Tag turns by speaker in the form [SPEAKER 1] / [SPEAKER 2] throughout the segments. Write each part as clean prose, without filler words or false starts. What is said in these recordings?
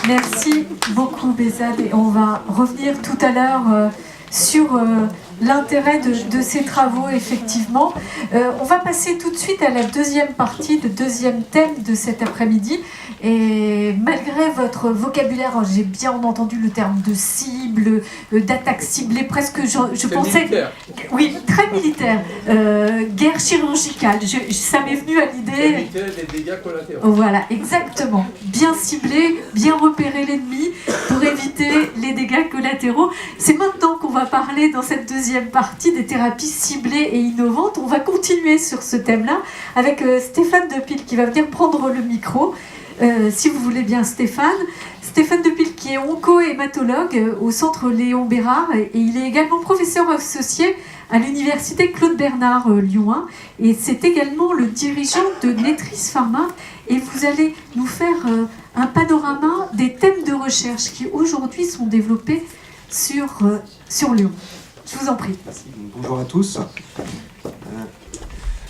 [SPEAKER 1] Merci beaucoup, Behzad. Et on va revenir tout à l'heure sur l'intérêt de ces travaux, effectivement. On va passer tout de suite à la deuxième partie, le deuxième thème de cet après-midi. Et malgré votre vocabulaire, j'ai bien entendu le terme de cible, d'attaque ciblée, presque, je pensais...
[SPEAKER 2] Militaire.
[SPEAKER 1] Oui, très militaire. Guerre chirurgicale, ça m'est venu à l'idée...
[SPEAKER 2] Éviter les dégâts collatéraux.
[SPEAKER 1] Voilà, exactement. Bien cibler, bien repérer l'ennemi pour éviter les dégâts collatéraux. C'est maintenant qu'on va parler dans cette deuxième partie des thérapies ciblées et innovantes. On va continuer sur ce thème-là avec Stéphane Depille qui va venir prendre le micro. Si vous voulez bien, Stéphane Depille qui est onco-hématologue au centre Léon Bérard et il est également professeur associé à l'université Claude Bernard Lyon 1 et c'est également le dirigeant de Netris Pharma et vous allez nous faire un panorama des thèmes de recherche qui aujourd'hui sont développés sur Lyon. Je vous en prie.
[SPEAKER 3] Merci. Bonjour à tous.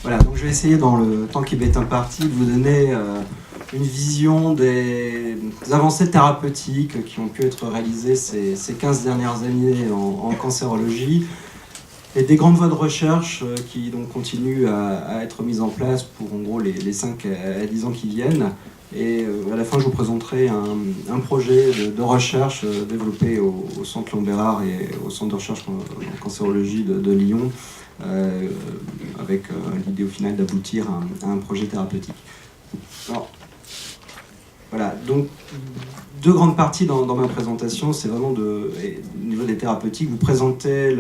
[SPEAKER 3] Voilà, donc je vais essayer dans le temps qui m'est imparti de vous donner une vision des avancées thérapeutiques qui ont pu être réalisées ces 15 dernières années en cancérologie et des grandes voies de recherche qui donc continuent à être mises en place pour en gros les 5 à 10 ans qui viennent. Et à la fin, je vous présenterai un projet de recherche développé au centre Léon Bérard et au centre de recherche en cancérologie de Lyon, avec l'idée au final d'aboutir à un projet thérapeutique. Alors, voilà, donc deux grandes parties dans ma présentation, c'est vraiment au niveau des thérapeutiques, vous présentez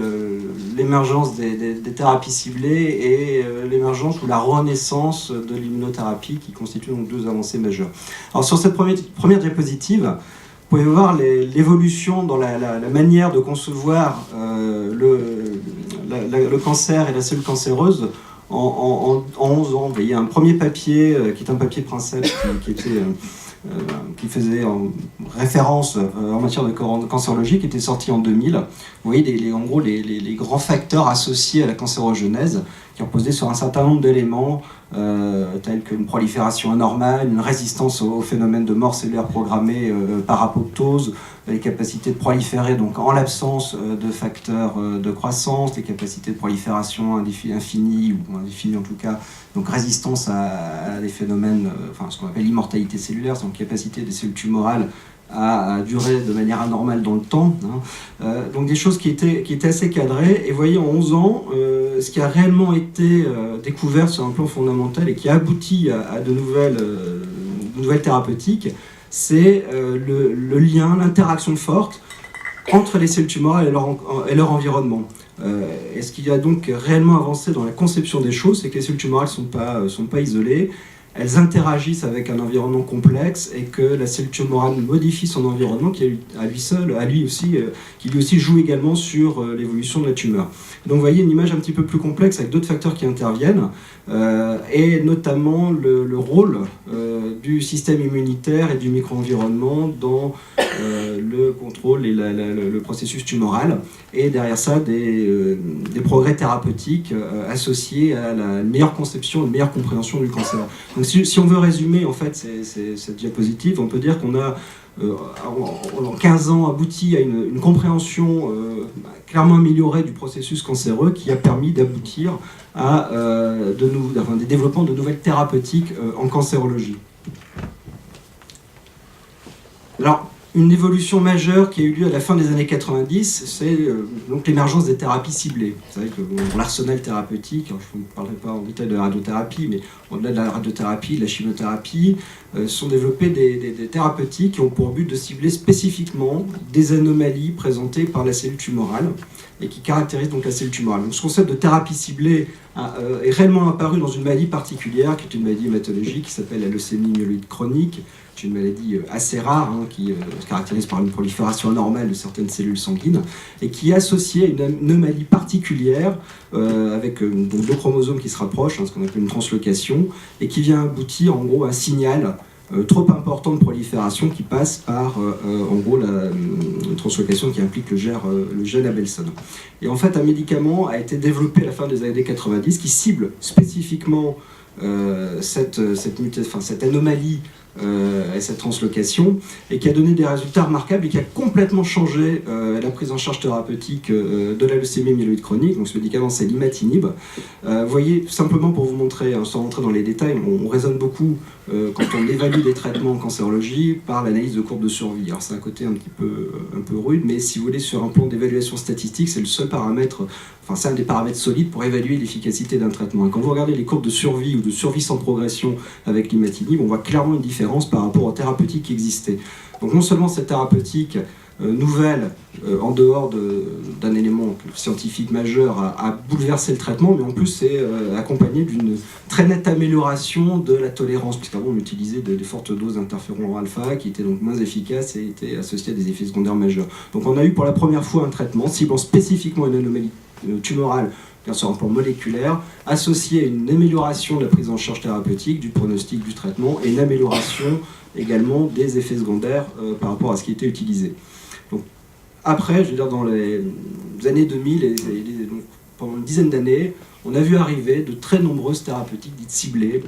[SPEAKER 3] l'émergence des thérapies ciblées et l'émergence ou la renaissance de l'immunothérapie qui constituent donc deux avancées majeures. Alors sur cette première diapositive, vous pouvez voir l'évolution dans la manière de concevoir le cancer et la cellule cancéreuse en 11 ans. Vous voyez un premier papier qui est un papier Princeps qui faisait référence en matière de cancérologie, qui était sorti en 2000. Vous voyez en gros les grands facteurs associés à la cancérogenèse qui reposaient sur un certain nombre d'éléments tels qu'une prolifération anormale, une résistance au phénomène de mort cellulaire programmée par apoptose, les capacités de proliférer donc en l'absence de facteurs de croissance, les capacités de prolifération infinie ou indéfinie en tout cas, donc résistance à des phénomènes, enfin ce qu'on appelle l'immortalité cellulaire, donc capacité des cellules tumorales à durer de manière anormale dans le temps. Donc des choses qui étaient assez cadrées. Et vous voyez, en 11 ans, ce qui a réellement été découvert sur un plan fondamental et qui a abouti à de nouvelles thérapeutiques, c'est le lien, l'interaction forte entre les cellules tumorales et leur environnement. Et ce qui a donc réellement avancé dans la conception des choses, c'est que les cellules tumorales ne sont pas isolées. Elles interagissent avec un environnement complexe et que la cellule tumorale modifie son environnement qui lui aussi joue également sur l'évolution de la tumeur. Donc vous voyez une image un petit peu plus complexe avec d'autres facteurs qui interviennent et notamment le rôle du système immunitaire et du micro-environnement dans le contrôle et le processus tumoral et derrière ça des progrès thérapeutiques associés à la meilleure conception, une meilleure compréhension du cancer. Donc si on veut résumer en fait cette diapositive, on peut dire qu'on a en 15 ans abouti à une compréhension clairement améliorée du processus cancéreux qui a permis d'aboutir à des développements de nouvelles thérapeutiques en cancérologie. Alors, une évolution majeure qui a eu lieu à la fin des années 90, c'est donc l'émergence des thérapies ciblées. Vous savez que l'arsenal thérapeutique, je ne parlerai pas en détail de la radiothérapie, mais au-delà de la radiothérapie, de la chimiothérapie, sont développées des thérapeutiques qui ont pour but de cibler spécifiquement des anomalies présentées par la cellule tumorale et qui caractérisent donc la cellule tumorale. Donc, ce concept de thérapie ciblée est réellement apparu dans une maladie particulière, qui est une maladie hématologique qui s'appelle la leucémie myéloïde chronique. C'est une maladie assez rare qui se caractérise par une prolifération anormale de certaines cellules sanguines et qui est associée à une anomalie particulière avec donc 2 chromosomes qui se rapprochent, ce qu'on appelle une translocation, et qui vient aboutir en gros à un signal trop important de prolifération qui passe par en gros la translocation qui implique le gène Abelson. Et en fait, un médicament a été développé à la fin des années 90 qui cible spécifiquement cette anomalie et cette translocation, et qui a donné des résultats remarquables et qui a complètement changé la prise en charge thérapeutique de la leucémie myéloïde chronique. Donc ce médicament, c'est l'imatinib. Vous voyez, simplement pour vous montrer, sans rentrer dans les détails, on raisonne beaucoup quand on évalue des traitements en cancérologie par l'analyse de courbe de survie. Alors c'est un côté un peu rude, mais si vous voulez, sur un plan d'évaluation statistique, c'est le seul paramètre, enfin c'est un des paramètres solides pour évaluer l'efficacité d'un traitement. Et quand vous regardez les courbes de survie ou de survie sans progression avec l'imatinib, on voit clairement une différence par rapport aux thérapeutiques qui existaient. Donc non seulement cette thérapeutique nouvelle, en dehors d'un élément scientifique majeur, a bouleversé le traitement, mais en plus c'est accompagné d'une très nette amélioration de la tolérance, puisqu'avant on utilisait de fortes doses d'interféron alpha qui étaient donc moins efficaces et étaient associées à des effets secondaires majeurs. Donc on a eu pour la première fois un traitement ciblant spécifiquement une anomalie tumorale, bien sûr en plan moléculaire, associé à une amélioration de la prise en charge thérapeutique, du pronostic du traitement, et une amélioration également des effets secondaires par rapport à ce qui était utilisé. Donc, après, je veux dire, dans les années 2000, donc, pendant une dizaine d'années, on a vu arriver de très nombreuses thérapeutiques dites ciblées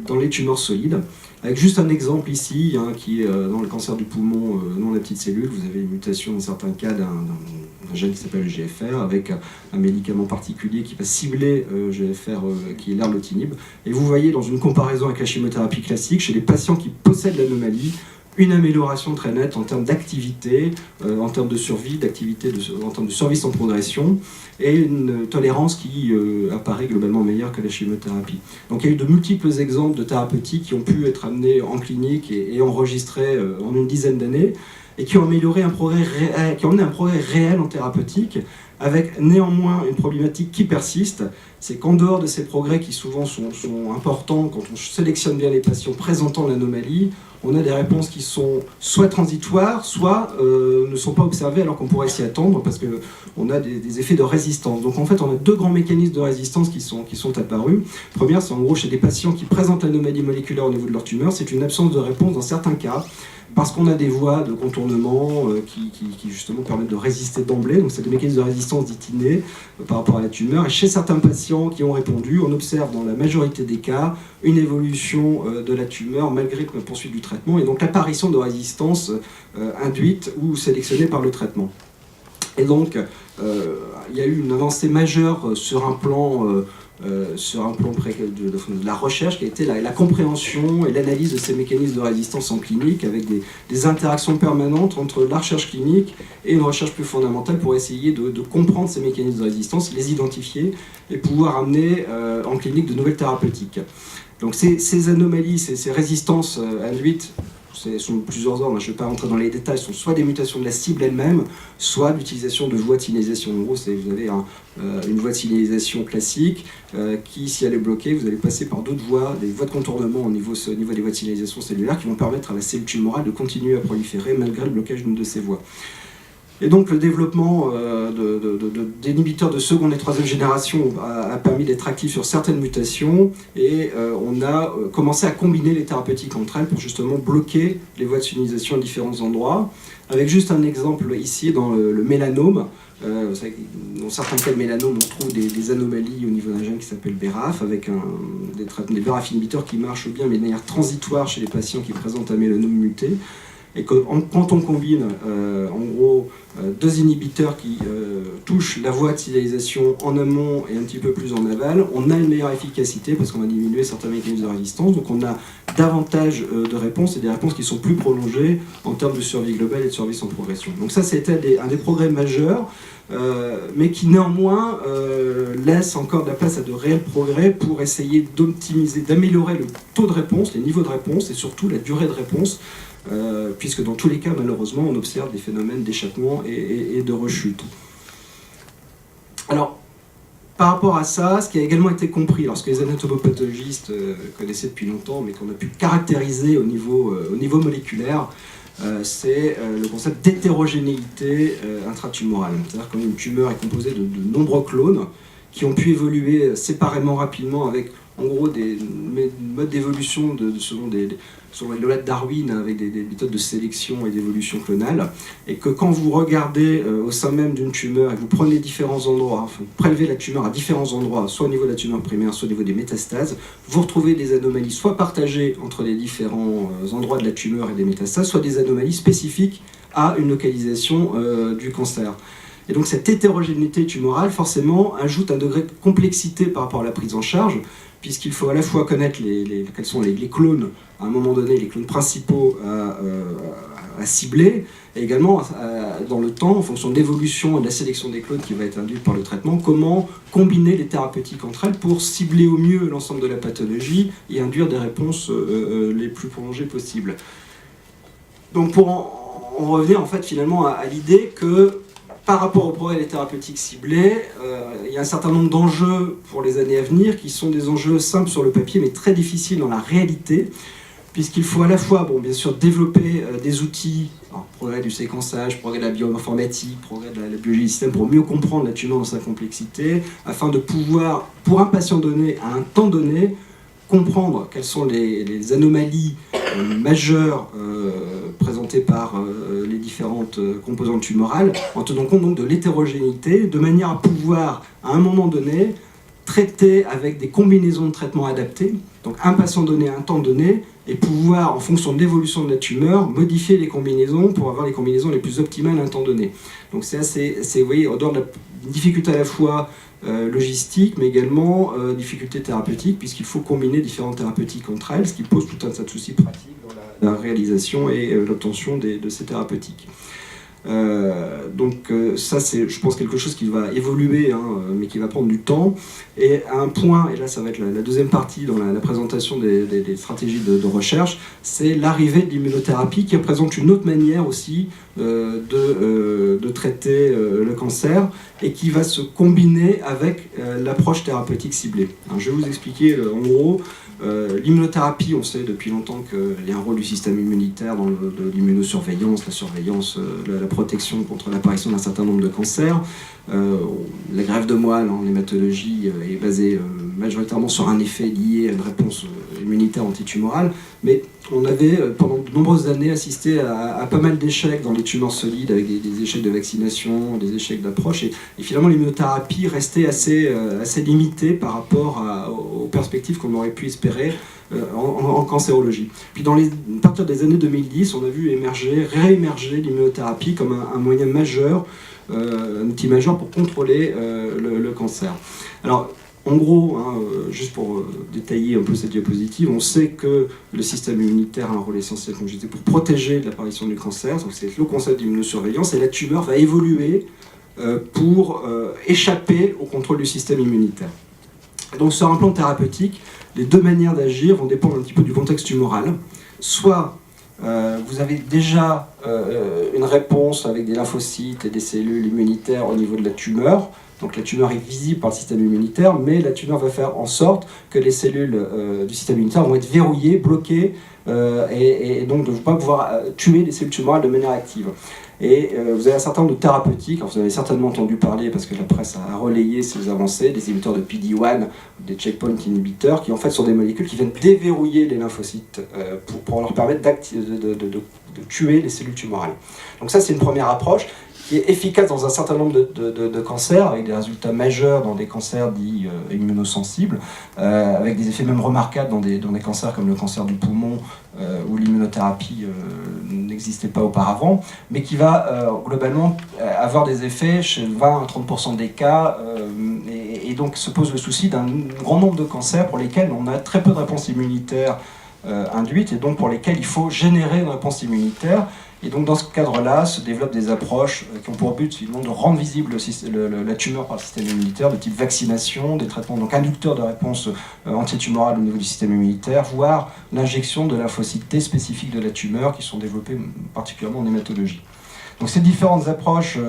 [SPEAKER 3] dans les tumeurs solides. Avec juste un exemple ici, qui est dans le cancer du poumon non la petite cellule, vous avez une mutation dans certains cas d'un gène qui s'appelle le GFR, avec un médicament particulier qui va cibler GFR, qui est l'erlotinib. Et vous voyez dans une comparaison avec la chimiothérapie classique, chez les patients qui possèdent l'anomalie, une amélioration très nette en termes d'activité, en termes de survie, en termes de survie sans progression, et une tolérance qui apparaît globalement meilleure que la chimiothérapie. Donc il y a eu de multiples exemples de thérapeutiques qui ont pu être amenés en clinique et enregistrés en une dizaine d'années, et qui ont amélioré un progrès réel en thérapeutique, avec néanmoins une problématique qui persiste, c'est qu'en dehors de ces progrès qui souvent sont importants quand on sélectionne bien les patients présentant l'anomalie, on a des réponses qui sont soit transitoires, soit ne sont pas observées alors qu'on pourrait s'y attendre parce qu'on a des effets de résistance. Donc en fait, on a deux grands mécanismes de résistance qui sont apparus. Première, c'est en gros chez des patients qui présentent l'anomalie moléculaire au niveau de leur tumeur, c'est une absence de réponse dans certains cas, parce qu'on a des voies de contournement qui justement permettent de résister d'emblée. Donc c'est des mécanismes de résistance dits innés par rapport à la tumeur. Et chez certains patients qui ont répondu, on observe dans la majorité des cas une évolution de la tumeur malgré la poursuite du traitement, et donc l'apparition de résistance induite ou sélectionnée par le traitement. Et donc il y a eu une avancée majeure sur un plan de la recherche qui a été la compréhension et l'analyse de ces mécanismes de résistance en clinique, avec des interactions permanentes entre la recherche clinique et une recherche plus fondamentale pour essayer de comprendre ces mécanismes de résistance, les identifier et pouvoir amener en clinique de nouvelles thérapeutiques. Donc ces anomalies, ces résistances induites, sont plusieurs ordres, je ne vais pas rentrer dans les détails, sont soit des mutations de la cible elle-même, soit l'utilisation de voies de signalisation. En gros, vous avez une voie de signalisation classique qui, si elle est bloquée, vous allez passer par d'autres voies, des voies de contournement au niveau des voies de signalisation cellulaire qui vont permettre à la cellule tumorale de continuer à proliférer malgré le blocage d'une de ces voies. Et donc le développement d'inhibiteurs de seconde et troisième génération a permis d'être actif sur certaines mutations, et on a commencé à combiner les thérapeutiques entre elles pour justement bloquer les voies de signalisation à différents endroits. Avec juste un exemple ici dans le mélanome. Vous savez que dans certains cas de mélanome, on trouve des anomalies au niveau d'un gène qui s'appelle BRAF, avec des BRAF inhibiteurs qui marchent bien mais de manière transitoire chez les patients qui présentent un mélanome muté. Et quand on combine en gros deux inhibiteurs qui touchent la voie de signalisation en amont et un petit peu plus en aval, on a une meilleure efficacité parce qu'on va diminuer certains mécanismes de résistance, donc on a davantage de réponses et des réponses qui sont plus prolongées en termes de survie globale et de survie sans progression. Donc ça, c'était un des progrès majeurs, mais qui néanmoins laisse encore de la place à de réels progrès pour essayer d'optimiser, d'améliorer le taux de réponse, les niveaux de réponse et surtout la durée de réponse, puisque dans tous les cas, malheureusement, on observe des phénomènes d'échappement et de rechute. Alors, par rapport à ça, ce qui a également été compris lorsque les anatomopathologistes connaissaient depuis longtemps, mais qu'on a pu caractériser au niveau moléculaire, c'est le concept d'hétérogénéité intratumorale. C'est-à-dire qu'une tumeur est composée de nombreux clones qui ont pu évoluer séparément rapidement avec en gros des modes d'évolution selon les lois de Darwin, avec des méthodes de sélection et d'évolution clonale, et que quand vous regardez au sein même d'une tumeur et que vous prenez différents endroits, enfin, vous prélevez la tumeur à différents endroits, soit au niveau de la tumeur primaire, soit au niveau des métastases, vous retrouvez des anomalies soit partagées entre les différents endroits de la tumeur et des métastases, soit des anomalies spécifiques à une localisation du cancer. Et donc cette hétérogénéité tumorale, forcément, ajoute un degré de complexité par rapport à la prise en charge, puisqu'il faut à la fois connaître quels sont les clones, à un moment donné, les clones principaux à cibler, et également, dans le temps, en fonction de l'évolution et de la sélection des clones qui va être induite par le traitement, comment combiner les thérapeutiques entre elles pour cibler au mieux l'ensemble de la pathologie et induire des réponses les plus prolongées possibles. Donc pour en revenir en fait finalement à l'idée que par rapport au progrès des thérapeutiques ciblées, il y a un certain nombre d'enjeux pour les années à venir qui sont des enjeux simples sur le papier mais très difficiles dans la réalité, puisqu'il faut à la fois, bon, bien sûr, développer des outils, alors, progrès du séquençage, progrès de la bioinformatique, progrès de la biologie du système, pour mieux comprendre la tumeur dans sa complexité, afin de pouvoir, pour un patient donné, à un temps donné, comprendre quelles sont les anomalies majeures présentées par les différentes composantes tumorales, en tenant compte donc de l'hétérogénéité, de manière à pouvoir, à un moment donné, traiter avec des combinaisons de traitements adaptés, donc un patient donné à un temps donné, et pouvoir, en fonction de l'évolution de la tumeur, modifier les combinaisons pour avoir les combinaisons les plus optimales à un temps donné. Donc c'est assez, vous voyez, en dehors de la difficulté à la fois logistique, mais également difficulté thérapeutique, puisqu'il faut combiner différentes thérapeutiques entre elles, ce qui pose tout un tas de soucis pratiques dans la réalisation et l'obtention de ces thérapeutiques. Donc ça c'est, je pense, quelque chose qui va évoluer, mais qui va prendre du temps. Et à un point, et là ça va être la deuxième partie dans la présentation des stratégies de recherche, c'est l'arrivée de l'immunothérapie qui représente une autre manière aussi de traiter le cancer et qui va se combiner avec l'approche thérapeutique ciblée. Alors, je vais vous expliquer en gros. L'immunothérapie, on sait depuis longtemps qu'il y a un rôle du système immunitaire dans de l'immunosurveillance, la surveillance, la protection contre l'apparition d'un certain nombre de cancers. La greffe de moelle en hématologie est basée majoritairement sur un effet lié à une réponse immunitaire antitumorale, mais on avait pendant de nombreuses années assisté à pas mal d'échecs dans les tumeurs solides, avec des échecs de vaccination, des échecs d'approche, et finalement l'immunothérapie restait assez limitée par rapport aux perspectives qu'on aurait pu espérer en cancérologie. Puis à partir des années 2010, on a vu réémerger l'immunothérapie comme un moyen majeur, un outil majeur pour contrôler le cancer. Alors, en gros, juste pour détailler un peu cette diapositive, on sait que le système immunitaire a un rôle essentiel, comme je disais, pour protéger l'apparition du cancer. Donc c'est le concept d'immunosurveillance, et la tumeur va évoluer pour échapper au contrôle du système immunitaire. Donc sur un plan thérapeutique, les deux manières d'agir vont dépendre un petit peu du contexte tumoral. Soit vous avez déjà une réponse avec des lymphocytes et des cellules immunitaires au niveau de la tumeur. Donc la tumeur est visible par le système immunitaire, mais la tumeur va faire en sorte que les cellules du système immunitaire vont être verrouillées, bloquées, et donc ne vont pas pouvoir tuer les cellules tumorales de manière active. Et vous avez un certain nombre de thérapeutiques, alors vous avez certainement entendu parler, parce que la presse a relayé ces avancées, des inhibiteurs de PD-1, des checkpoint inhibiteurs, qui en fait sont des molécules qui viennent déverrouiller les lymphocytes pour leur permettre de tuer les cellules tumorales. Donc ça c'est une première approche qui est efficace dans un certain nombre de cancers, avec des résultats majeurs dans des cancers dits immunosensibles, avec des effets même remarquables dans des cancers comme le cancer du poumon, où l'immunothérapie n'existait pas auparavant, mais qui va globalement avoir des effets chez 20 à 30% des cas, et donc se pose le souci d'un grand nombre de cancers pour lesquels on a très peu de réponse immunitaire induite, et donc pour lesquels il faut générer une réponse immunitaire. Et donc dans ce cadre-là, se développent des approches qui ont pour but finalement de rendre visible la tumeur par le système immunitaire, de type vaccination, des traitements donc inducteurs de réponse antitumorale au niveau du système immunitaire, voire l'injection de lymphocytes T spécifiques de la tumeur qui sont développés particulièrement en hématologie. Donc ces différentes approches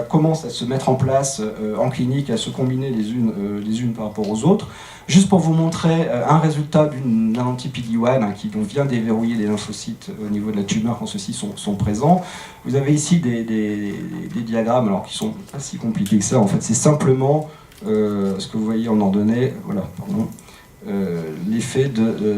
[SPEAKER 3] commencent à se mettre en place en clinique, à se combiner les unes par rapport aux autres. Juste pour vous montrer un résultat d'un anti-PD-1 qui donc vient déverrouiller les lymphocytes au niveau de la tumeur quand ceux-ci sont présents. Vous avez ici des diagrammes alors, qui sont pas si compliqués que ça. En fait, c'est simplement ce que vous voyez en ordonnée. Voilà, pardon. l'effet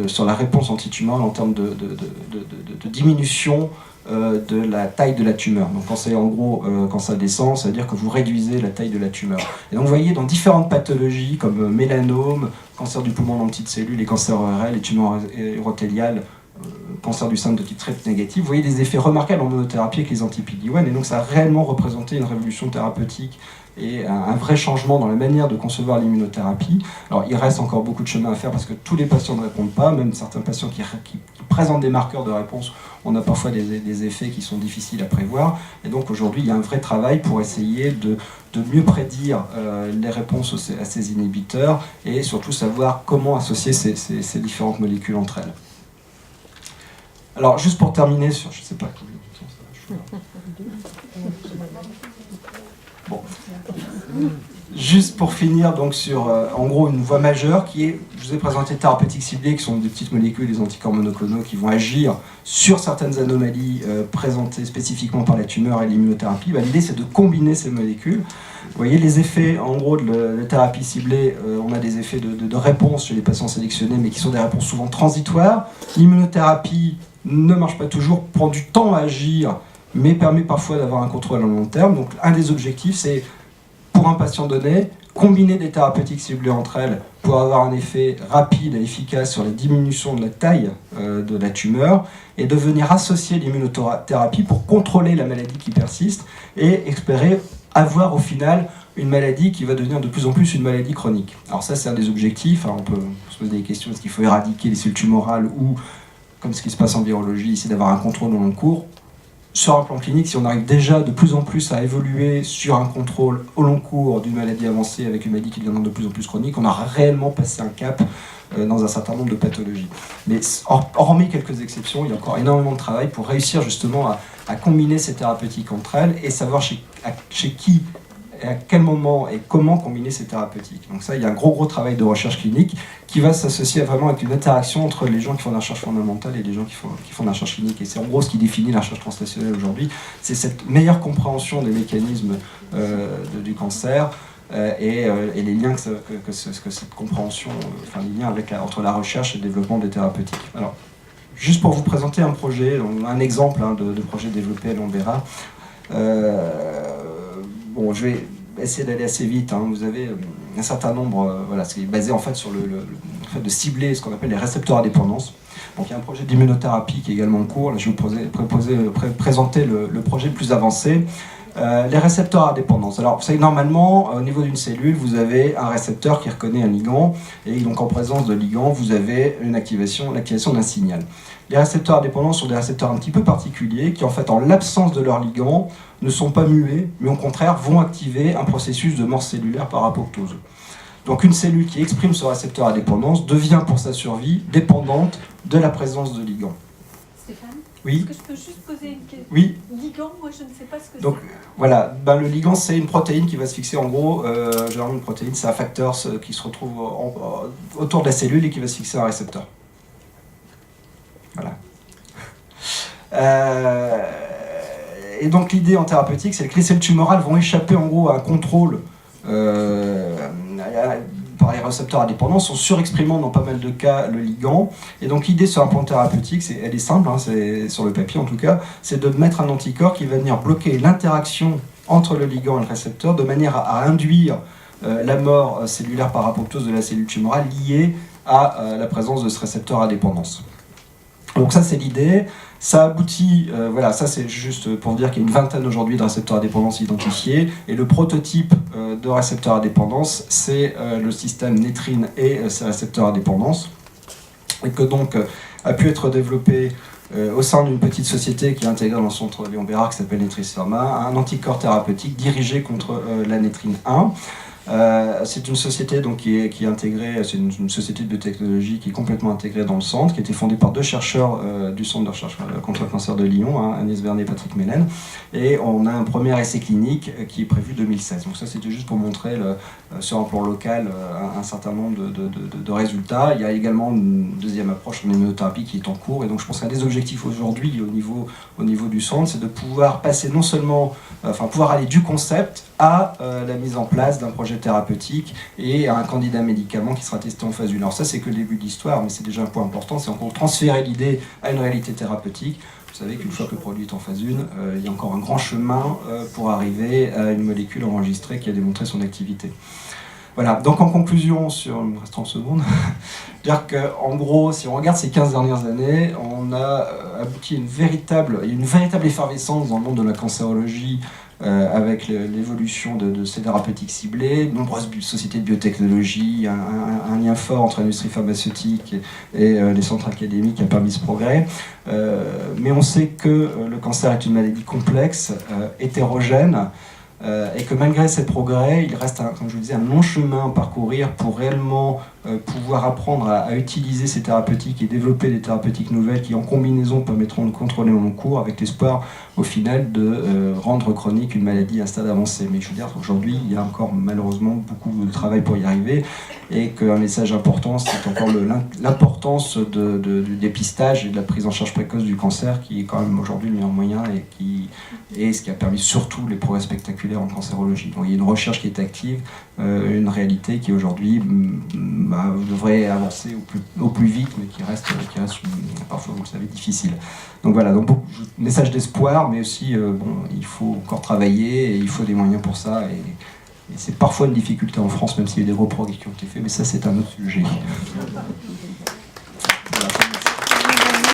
[SPEAKER 3] sur la réponse antitumorale en termes de diminution de la taille de la tumeur. Donc quand c'est en gros, quand ça descend, ça veut dire que vous réduisez la taille de la tumeur. Et donc vous voyez dans différentes pathologies comme mélanome, cancer du poumon en petites cellules, les cancers ORL, les tumeurs urothéliales, cancer du sein de type triple négatif, vous voyez des effets remarquables en monothérapie avec les anti-PD-1, et donc ça a réellement représenté une révolution thérapeutique et un vrai changement dans la manière de concevoir l'immunothérapie. Alors il reste encore beaucoup de chemin à faire parce que tous les patients ne répondent pas, même certains patients qui présentent des marqueurs de réponse, on a parfois des effets qui sont difficiles à prévoir, et donc aujourd'hui il y a un vrai travail pour essayer de mieux prédire les réponses à ces inhibiteurs et surtout savoir comment associer ces différentes molécules entre elles. Alors juste pour terminer sur, je ne sais pas combien de temps ça va. Bon. Juste pour finir donc sur en gros une voie majeure qui est, je vous ai présenté thérapeutiques ciblées qui sont des petites molécules, des anticorps monoclonaux qui vont agir sur certaines anomalies présentées spécifiquement par la tumeur et l'immunothérapie. L'idée c'est de combiner ces molécules. Vous voyez les effets en gros de la thérapie ciblée, on a des effets de réponse chez les patients sélectionnés mais qui sont des réponses souvent transitoires. L'immunothérapie ne marche pas toujours, prend du temps à agir mais permet parfois d'avoir un contrôle à long terme. Donc un des objectifs c'est pour un patient donné, combiner des thérapeutiques ciblées entre elles pour avoir un effet rapide et efficace sur la diminution de la taille de la tumeur et de venir associer l'immunothérapie pour contrôler la maladie qui persiste et espérer avoir au final une maladie qui va devenir de plus en plus une maladie chronique. Alors ça c'est un des objectifs, on peut se poser des questions, est-ce qu'il faut éradiquer les cellules tumorales ou, comme ce qui se passe en virologie, essayer d'avoir un contrôle au long cours. Sur un plan clinique, si on arrive déjà de plus en plus à évoluer sur un contrôle au long cours d'une maladie avancée avec une maladie qui devient de plus en plus chronique, on a réellement passé un cap dans un certain nombre de pathologies. Mais hormis quelques exceptions, il y a encore énormément de travail pour réussir justement à combiner ces thérapeutiques entre elles et savoir chez qui, et à quel moment et comment combiner ces thérapeutiques. Donc ça, il y a un gros travail de recherche clinique qui va s'associer vraiment avec une interaction entre les gens qui font de la recherche fondamentale et les gens qui font de la recherche clinique. Et c'est en gros ce qui définit la recherche translationnelle aujourd'hui. C'est cette meilleure compréhension des mécanismes du cancer et les liens que cette compréhension, les liens avec entre la recherche et le développement des thérapeutiques. Alors, juste pour vous présenter un projet, un exemple de projet développé à l'Ambera. Bon, je vais essayer d'aller assez vite. Vous avez un certain nombre, c'est basé en fait sur le fait de cibler ce qu'on appelle les récepteurs à dépendance. Donc il y a un projet d'immunothérapie qui est également en cours. Là, je vais vous présenter le projet le plus avancé. Les récepteurs à dépendance. Alors, vous savez, normalement, au niveau d'une cellule, vous avez un récepteur qui reconnaît un ligand, et donc en présence de ligand, vous avez l'activation d'un signal. Les récepteurs à dépendance sont des récepteurs un petit peu particuliers qui, en fait, en l'absence de leur ligand, ne sont pas muets, mais au contraire vont activer un processus de mort cellulaire par apoptose. Donc une cellule qui exprime ce récepteur à dépendance devient pour sa survie dépendante de la présence de ligand.
[SPEAKER 2] Stéphane ?
[SPEAKER 3] Oui.
[SPEAKER 2] Est-ce que je peux juste poser une question ?
[SPEAKER 3] Oui.
[SPEAKER 2] Ligand, moi je ne sais pas ce que
[SPEAKER 3] donc,
[SPEAKER 2] c'est.
[SPEAKER 3] Voilà, le ligand c'est une protéine qui va se fixer en gros, généralement une protéine c'est un facteur qui se retrouve autour de la cellule et qui va se fixer à un récepteur. Voilà. Et donc l'idée en thérapeutique, c'est que les cellules tumorales vont échapper en gros à un contrôle par les récepteurs à dépendance, en surexprimant dans pas mal de cas le ligand. Et donc l'idée sur un plan thérapeutique, elle est simple, c'est sur le papier en tout cas, c'est de mettre un anticorps qui va venir bloquer l'interaction entre le ligand et le récepteur de manière à induire la mort cellulaire par apoptose de la cellule tumorale liée à la présence de ce récepteur à dépendance. Donc ça c'est l'idée. Ça aboutit, ça c'est juste pour dire qu'il y a une vingtaine aujourd'hui de récepteurs à dépendance identifiés, et le prototype de récepteur à dépendance, c'est le système Nétrine et ses récepteurs à dépendance, et que donc a pu être développé au sein d'une petite société qui est intégrée dans le centre Lyon-Bérard qui s'appelle Netris Pharma, un anticorps thérapeutique dirigé contre la Nétrine 1. C'est une société donc, qui est intégrée, c'est une société de technologie qui est complètement intégrée dans le centre, qui a été fondée par deux chercheurs du centre de recherche contre le cancer de Lyon, Agnès Vernet et Patrick Mellen, et on a un premier essai clinique qui est prévu 2016. Donc ça c'était juste pour montrer sur un plan local un certain nombre de résultats. Il y a également une deuxième approche en immunothérapie qui est en cours, et donc je pense qu'un des objectifs aujourd'hui au niveau du centre, c'est de pouvoir passer non seulement, pouvoir aller du concept à la mise en place d'un projet projet thérapeutique et un candidat médicament qui sera testé en phase 1. Alors ça, c'est que le début de l'histoire, mais c'est déjà un point important, c'est encore transférer l'idée à une réalité thérapeutique. Vous savez qu'une fois que le produit est en phase 1, il y a encore un grand chemin pour arriver à une molécule enregistrée qui a démontré son activité. Voilà, donc en conclusion, il me reste 30 secondes, dire qu'en gros, si on regarde ces 15 dernières années, on a abouti à une véritable effervescence dans le monde de la cancérologie avec l'évolution de ces thérapeutiques ciblées, de nombreuses sociétés de biotechnologie, un lien fort entre l'industrie pharmaceutique et les centres académiques a permis ce progrès. Mais on sait que le cancer est une maladie complexe, hétérogène, et que malgré ces progrès, il reste, comme je vous disais, un long chemin à parcourir pour réellement pouvoir apprendre à utiliser ces thérapeutiques et développer des thérapeutiques nouvelles qui, en combinaison, permettront de contrôler le long cours avec l'espoir, au final, de rendre chronique une maladie à un stade avancé. Mais je veux dire qu'aujourd'hui, il y a encore malheureusement beaucoup de travail pour y arriver et qu'un message important, c'est encore l'importance du dépistage et de la prise en charge précoce du cancer qui est quand même aujourd'hui le meilleur moyen et qui est ce qui a permis surtout les progrès spectaculaires en cancérologie. Donc il y a une recherche qui est active, une réalité qui aujourd'hui devrait avancer au plus vite, mais qui reste parfois, vous le savez, difficile. Donc voilà, donc message d'espoir, mais aussi il faut encore travailler et il faut des moyens pour ça. Et c'est parfois une difficulté en France, même s'il y a eu des gros progrès qui ont été faits, mais ça c'est un autre sujet.